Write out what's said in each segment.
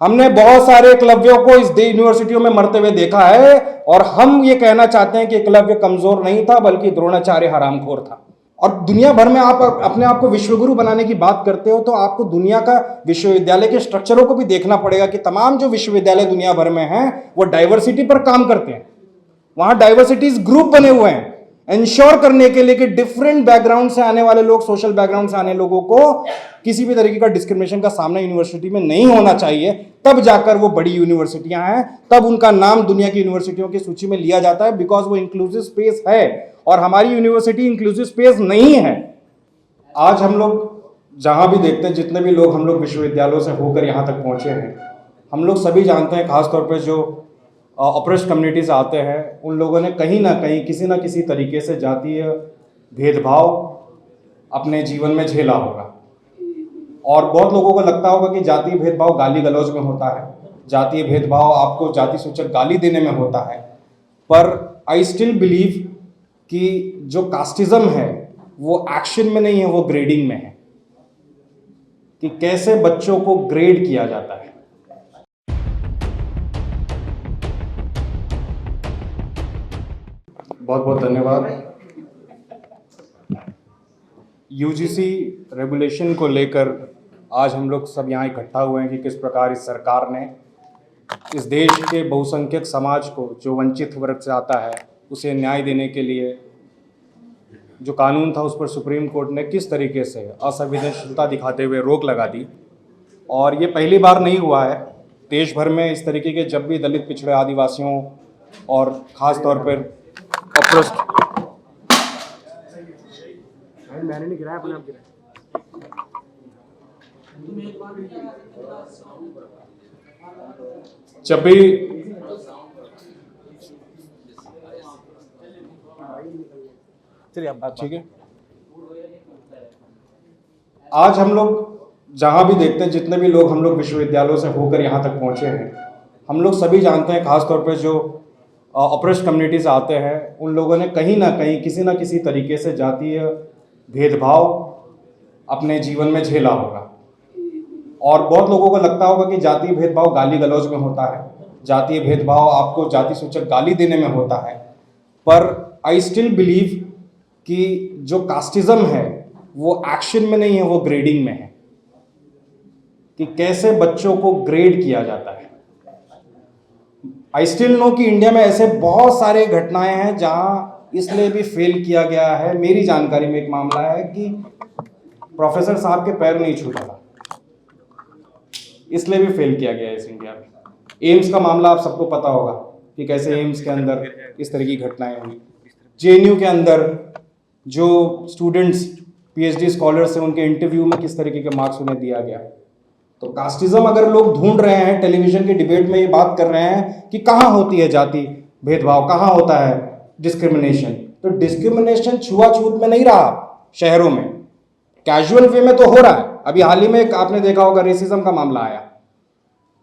हमने बहुत सारे एकलव्यों को इस यूनिवर्सिटियों में मरते हुए देखा है और हम ये कहना चाहते हैं कि एकलव्य कमजोर नहीं था बल्कि द्रोणाचार्य हरामखोर था। और दुनिया भर में आप अपने आप को विश्वगुरु बनाने की बात करते हो तो आपको दुनिया का विश्वविद्यालय के स्ट्रक्चरों को भी देखना पड़ेगा कि तमाम जो विश्वविद्यालय दुनिया भर में हैं वो डाइवर्सिटी पर काम करते हैं। वहां डाइवर्सिटीज ग्रुप बने हुए हैं इंश्योर करने के लिए कि डिफरेंट बैकग्राउंड से आने वाले लोग, सोशल बैकग्राउंड से आने लोगों को किसी भी तरीके का डिस्क्रिमिनेशन का सामना यूनिवर्सिटी में नहीं होना चाहिए। तब जाकर वो बड़ी यूनिवर्सिटियां हैं, तब उनका नाम दुनिया की यूनिवर्सिटियों की सूची में लिया जाता है, बिकॉज वो इंक्लूसिव स्पेस है और हमारी यूनिवर्सिटी इंक्लूसिव स्पेस नहीं है। आज हम लोग जहां भी देखते हैं, जितने भी लोग हम लोग विश्वविद्यालयों से होकर यहाँ तक पहुंचे हैं, हम लोग सभी जानते हैं, खासतौर पर जो ऑप्रेस्ड कम्युनिटी से आते हैं, उन लोगों ने कहीं ना कहीं किसी ना किसी तरीके से जातीय भेदभाव अपने जीवन में झेला होगा। और बहुत लोगों को लगता होगा कि जातीय भेदभाव गाली गलौज में होता है, जातीय भेदभाव आपको जाति सूचक गाली देने में होता है, पर आई स्टिल बिलीव कि जो कास्टिज्म है वो एक्शन में नहीं है, वो ग्रेडिंग में है, कि कैसे बच्चों को ग्रेड किया जाता है। बहुत बहुत धन्यवाद। यूजीसी रेगुलेशन को लेकर आज हम लोग सब यहाँ इकट्ठा हुए हैं कि किस प्रकार इस सरकार ने इस देश के बहुसंख्यक समाज को, जो वंचित वर्ग से आता है, उसे न्याय देने के लिए जो कानून था उस पर सुप्रीम कोर्ट ने किस तरीके से असंवेदनशीलता दिखाते हुए रोक लगा दी। और ये पहली बार नहीं हुआ है, देश भर में इस तरीके के जब भी दलित, पिछड़े, आदिवासियों और ख़ास तौर पर मैंने नहीं गिराया, अपने आप गिराया। जब भी ठीक है, आज हम लोग जहां भी देखते हैं, जितने भी लोग हम लोग विश्वविद्यालयों से होकर यहाँ तक पहुंचे हैं, हम लोग सभी जानते हैं, खासतौर पर जो ऑप्रेस्ड कम्युनिटी से आते हैं, उन लोगों ने कहीं ना कहीं किसी ना किसी तरीके से जातीय भेदभाव अपने जीवन में झेला होगा। और बहुत लोगों को लगता होगा कि जातीय भेदभाव गाली गलौज में होता है, जातीय भेदभाव आपको जाति सूचक गाली देने में होता है, पर आई स्टिल बिलीव कि जो कास्टिज्म है वो एक्शन में नहीं है, वो ग्रेडिंग में है, कि कैसे बच्चों को ग्रेड किया जाता है। आई स्टिल नो कि इंडिया में ऐसे बहुत सारे घटनाएं हैं जहां इसलिए भी फेल किया गया है। मेरी जानकारी में एक मामला है कि प्रोफेसर साहब के पैर नहीं छूटा था, इसलिए भी फेल किया गया है इस इंडिया में। एम्स का मामला आप सबको पता होगा कि कैसे एम्स के अंदर इस तरह की घटनाएं हुई। जेएनयू के अंदर जो स्टूडेंट्स पीएचडी स्कॉलर्स हैं, उनके इंटरव्यू में किस तरीके के मार्क्स उन्हें दिया गया। तो कास्टिज्म अगर लोग ढूंढ रहे हैं, टेलीविजन के डिबेट में ये बात कर रहे हैं कि कहाँ होती है जाति भेदभाव, कहाँ होता है डिस्क्रिमिनेशन, तो डिस्क्रिमिनेशन छुआछूत में नहीं रहा शहरों में, कैजुअल वे में तो हो रहा है। अभी हाल ही में एक आपने देखा होगा रेसिज्म का मामला आया,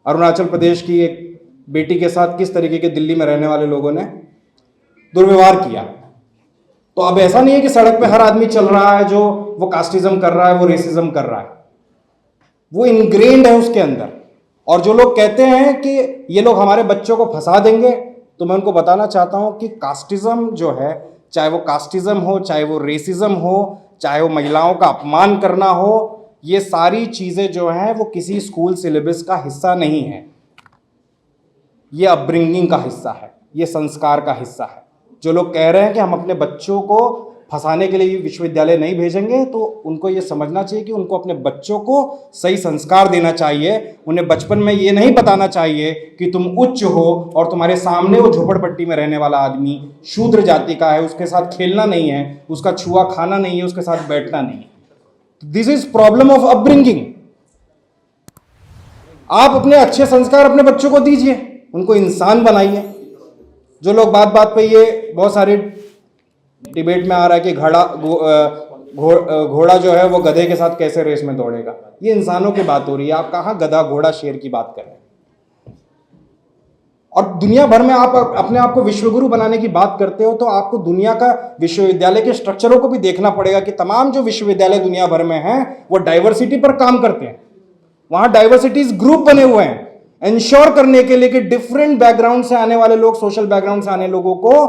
अरुणाचल प्रदेश की एक बेटी के साथ किस तरीके के दिल्ली में रहने वाले लोगों ने दुर्व्यवहार किया। तो अब ऐसा नहीं है कि सड़क पे हर आदमी चल रहा है जो वो कास्टिज्म कर रहा है, वो रेसिज्म कर रहा है, वो इनग्रेन्ड है उसके अंदर। और जो लोग कहते हैं कि ये लोग हमारे बच्चों को फंसा देंगे, तो मैं उनको बताना चाहता हूं कि कास्टिज्म जो है, चाहे वो कास्टिज्म हो, चाहे वो रेसिज्म हो, चाहे वो महिलाओं का अपमान करना हो, ये सारी चीजें जो हैं वो किसी स्कूल सिलेबस का हिस्सा नहीं है। ये अपब्रिंगिंग का हिस्सा है, ये संस्कार का हिस्सा है। जो लोग कह रहे हैं कि हम अपने बच्चों को फंसाने के लिए विश्वविद्यालय नहीं भेजेंगे, तो उनको ये समझना चाहिए कि उनको अपने बच्चों को सही संस्कार देना चाहिए। उन्हें बचपन में ये नहीं बताना चाहिए कि तुम उच्च हो और तुम्हारे सामने वो झोपड़पट्टी में रहने वाला आदमी शूद्र जाति का है, उसके साथ खेलना नहीं है, उसका छुआ खाना नहीं है, उसके साथ बैठना नहीं है। This is problem of upbringing. आप अपने अच्छे संस्कार अपने बच्चों को दीजिए, उनको इंसान बनाइए। जो लोग बात बात पे ये बहुत सारे डिबेट में आ रहा है कि घोड़ा जो है वो गधे के साथ कैसे रेस में दौड़ेगा, ये इंसानों की बात हो रही है। आप कहाँ गधा घोड़ा शेर की बात कर रहे हैं। और दुनिया भर में आप अपने आप को विश्वगुरु बनाने की बात करते हो तो आपको दुनिया का विश्वविद्यालय के स्ट्रक्चरों को भी देखना पड़ेगा कि तमाम जो विश्वविद्यालय दुनिया भर में हैं वो डाइवर्सिटी पर काम करते हैं। वहां डाइवर्सिटीज ग्रुप बने हुए हैं इंश्योर करने के लिए कि डिफरेंट बैकग्राउंड से आने वाले लोग, सोशल बैकग्राउंड से आने लोगों को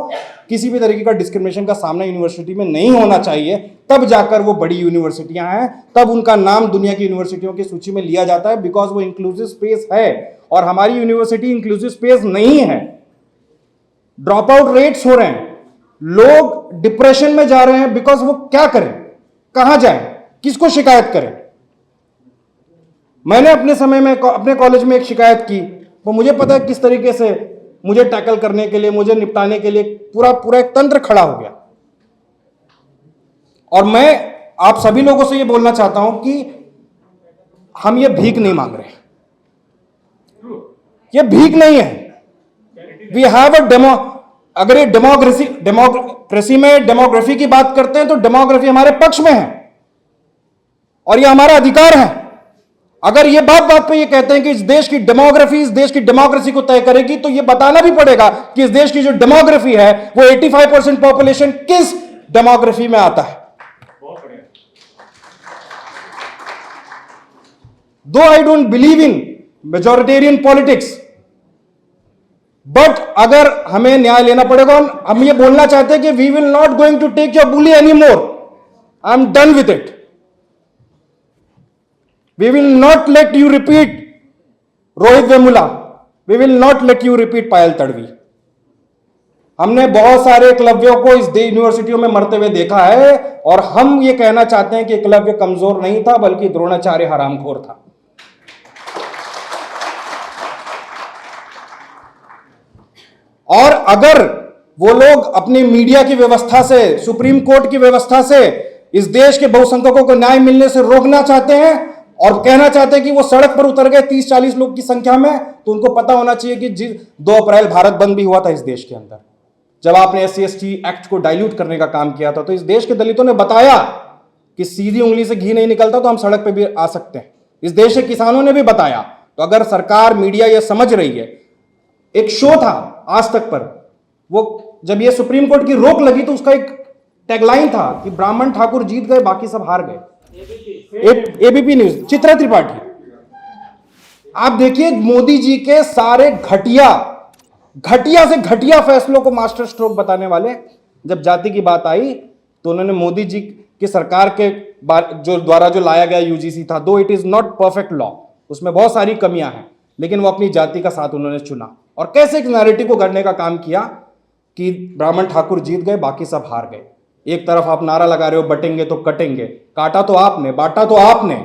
किसी भी तरीके का डिस्क्रिमिनेशन का सामना यूनिवर्सिटी में नहीं होना चाहिए, तब जाकर वो बड़ी यूनिवर्सिटियां हैं, तब उनका नाम दुनिया की यूनिवर्सिटियों की सूची में लिया जाता है, बिकॉज वो इंक्लूसिव स्पेस है। और हमारी यूनिवर्सिटी इंक्लूसिव स्पेस नहीं है। ड्रॉप आउट रेट्स हो रहे हैं, लोग डिप्रेशन में जा रहे हैं, बिकॉज वो क्या करें, कहां जाएं, किसको शिकायत करें। मैंने अपने समय में अपने कॉलेज में एक शिकायत की, वो मुझे पता है किस तरीके से मुझे टैकल करने के लिए, मुझे निपटाने के लिए पूरा एक तंत्र खड़ा हो गया। और मैं आप सभी लोगों से ये बोलना चाहता हूं कि हम ये भीख नहीं मांग रहे, ये भीख नहीं है। वी हैव अ अगर ये डेमोक्रेसी में डेमोग्राफी की बात करते हैं तो डेमोग्राफी हमारे पक्ष में है और ये हमारा अधिकार है। अगर ये बात पे ये कहते हैं कि इस देश की डेमोग्राफी इस देश की डेमोक्रेसी को तय करेगी, तो ये बताना भी पड़ेगा कि इस देश की जो डेमोग्राफी है वो 85% पॉपुलेशन किस डेमोग्राफी में आता है। दो I don't believe in majoritarian politics, but अगर हमें न्याय लेना पड़ेगा, हम ये बोलना चाहते हैं कि we will not going to take your bully any more, I am done with it. We will not let you repeat Rohith Vemula, we will not let you repeat Payal Tadvi. हमने बहुत सारे एकलव्यों को इस यूनिवर्सिटियों में मरते हुए देखा है और हम ये कहना चाहते हैं कि एकलव्य कमजोर नहीं था, बल्कि द्रोणाचार्य हरामखोर था। और अगर वो लोग अपनी मीडिया की व्यवस्था से, सुप्रीम कोर्ट की व्यवस्था से इस देश के बहुसंख्यकों को न्याय मिलने से रोकना चाहते हैं और कहना चाहते हैं कि वो सड़क पर उतर गए 30-40 लोग की संख्या में, तो उनको पता होना चाहिए कि 2 अप्रैल भारत बंद भी हुआ था इस देश के अंदर। जब आपने SC/ST एक्ट को डाइल्यूट करने का काम किया था, तो इस देश के दलितों ने बताया कि सीधी उंगली से घी नहीं निकलता, तो हम सड़क पर भी आ सकते हैं। इस देश के किसानों ने भी बताया। तो अगर सरकार, मीडिया ये समझ रही है, एक शो था आज तक पर, वो जब ये सुप्रीम कोर्ट की रोक लगी तो उसका एक टैगलाइन था कि ब्राह्मण ठाकुर जीत गए, बाकी सब हार गए। ABP news, Chitra Tripathi. आप देखिए मोदी जी के सारे घटिया से घटिया फैसलों को मास्टर स्ट्रोक बताने वाले, जब जाति की बात आई तो उन्होंने मोदी जी की सरकार के द्वारा जो लाया गया यूजीसी था, दो it is not perfect law, उसमें बहुत सारी कमियां हैं, लेकिन वो अपनी जाति का साथ उन्होंने चुना और कैसे एक नैरेटिव को गढ़ने का काम किया कि ब्राह्मण ठाकुर जीत गए, बाकी सब हार गए। एक तरफ आप नारा लगा रहे हो बटेंगे तो कटेंगे, काटा तो आपने, बांटा तो आपने।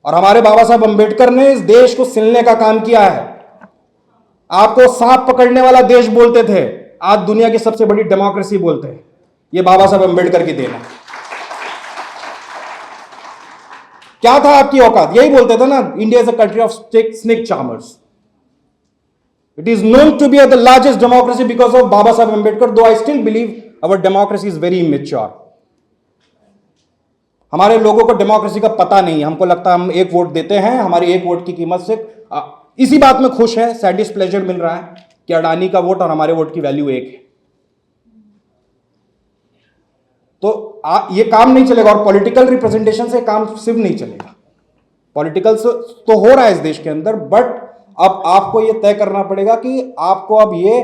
और हमारे बाबा साहब अंबेडकर ने इस देश को सिलने का काम किया है। आपको सांप पकड़ने वाला देश बोलते थे, आज दुनिया की सबसे बड़ी डेमोक्रेसी बोलते हैं। ये बाबा साहब अंबेडकर की देन है। क्या था आपकी औकात? यही बोलते थे ना, India is a country of snake charmers. It is known to be the largest democracy because of Baba Saheb Ambedkar, though I still believe our democracy is very immature. हमारे लोगों को डेमोक्रेसी का पता नहीं है। हमको लगता है हम एक वोट देते हैं, हमारी एक वोट की कीमत से इसी बात में खुश है, सैडिस्ट प्लेजर मिल रहा है कि अडानी का वोट और हमारे वोट की वैल्यू एक है। तो ये काम नहीं चलेगा और पॉलिटिकल रिप्रेजेंटेशन से काम सिर्फ नहीं चलेगा। पॉलिटिकल तो हो रहा है इस देश के अंदर, बट अब आपको यह तय करना पड़ेगा कि आपको अब ये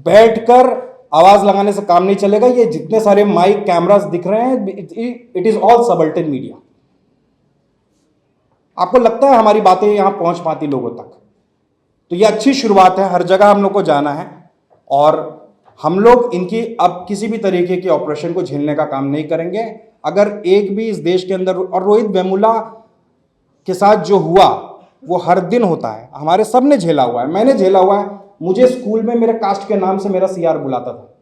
बैठकर आवाज लगाने से काम नहीं चलेगा। ये जितने सारे माइक कैमरास दिख रहे हैं, it is all subaltern media. आपको लगता है हमारी बातें यहां पहुंच पाती लोगों तक? तो ये अच्छी शुरुआत है, हर जगह हम लोग को जाना है और हम लोग इनकी अब किसी भी तरीके की ऑपरेशन को झेलने का काम नहीं करेंगे। अगर एक भी इस देश के अंदर, और रोहित वेमुला के साथ जो हुआ वो हर दिन होता है, हमारे सब ने झेला हुआ है, मैंने झेला हुआ है। मुझे स्कूल में मेरे कास्ट के नाम से मेरा सीआर बुलाता था,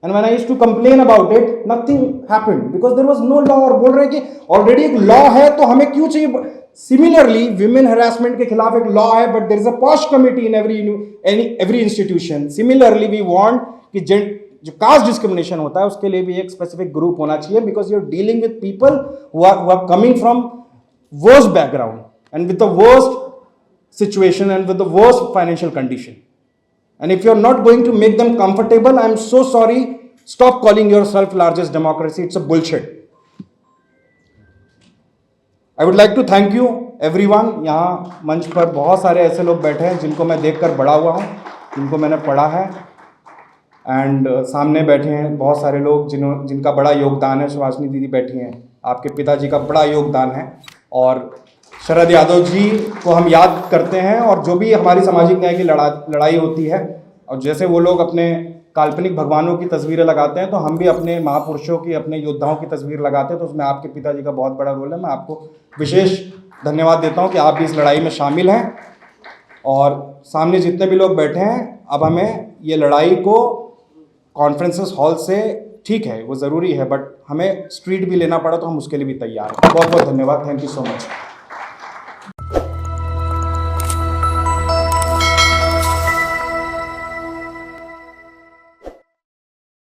and when I used to complain about it, nothing happened because there was no law. और बोल रहे हैं कि ऑलरेडी एक लॉ है तो हमें क्यों चाहिए? सिमिलरली विमेन हरासमेंट के खिलाफ एक लॉ है, but there is a POSH committee in every institution. Similarly we want कि जो कास्ट डिस्क्रिमिनेशन होता है उसके लिए भी एक स्पेसिफिक ग्रुप होना चाहिए, because you are dealing with people who are coming from worst background and with the worst situation and with the worst financial condition. And if you're not going to make them comfortable, I'm so sorry, stop calling yourself largest democracy. It's a bullshit. I would like to thank you everyone, यहाँ मंच पर बहुत सारे ऐसे लोग बैठे हैं जिनको मैं देखकर बड़ा हुआ हूँ, जिनको मैंने पढ़ा है। एंड सामने बैठे हैं बहुत सारे लोग जिनका बड़ा योगदान है। सुभाषिनी दीदी बैठी हैं, आपके पिताजी का बड़ा योगदान है। और शरद यादव जी को हम याद करते हैं, और जो भी हमारी सामाजिक न्याय की लड़ाई होती है, और जैसे वो लोग अपने काल्पनिक भगवानों की तस्वीरें लगाते हैं, तो हम भी अपने महापुरुषों की, अपने योद्धाओं की तस्वीर लगाते हैं। तो उसमें आपके पिताजी का बहुत बड़ा रोल है। मैं आपको विशेष धन्यवाद देता हूं कि आप भी इस लड़ाई में शामिल हैं। और सामने जितने भी लोग बैठे हैं, अब हमें ये लड़ाई को कॉन्फ्रेंसेस हॉल से, ठीक है वो ज़रूरी है, बट हमें स्ट्रीट भी लेना पड़ा तो हम उसके लिए भी तैयार हैं। बहुत बहुत धन्यवाद। Thank you so much.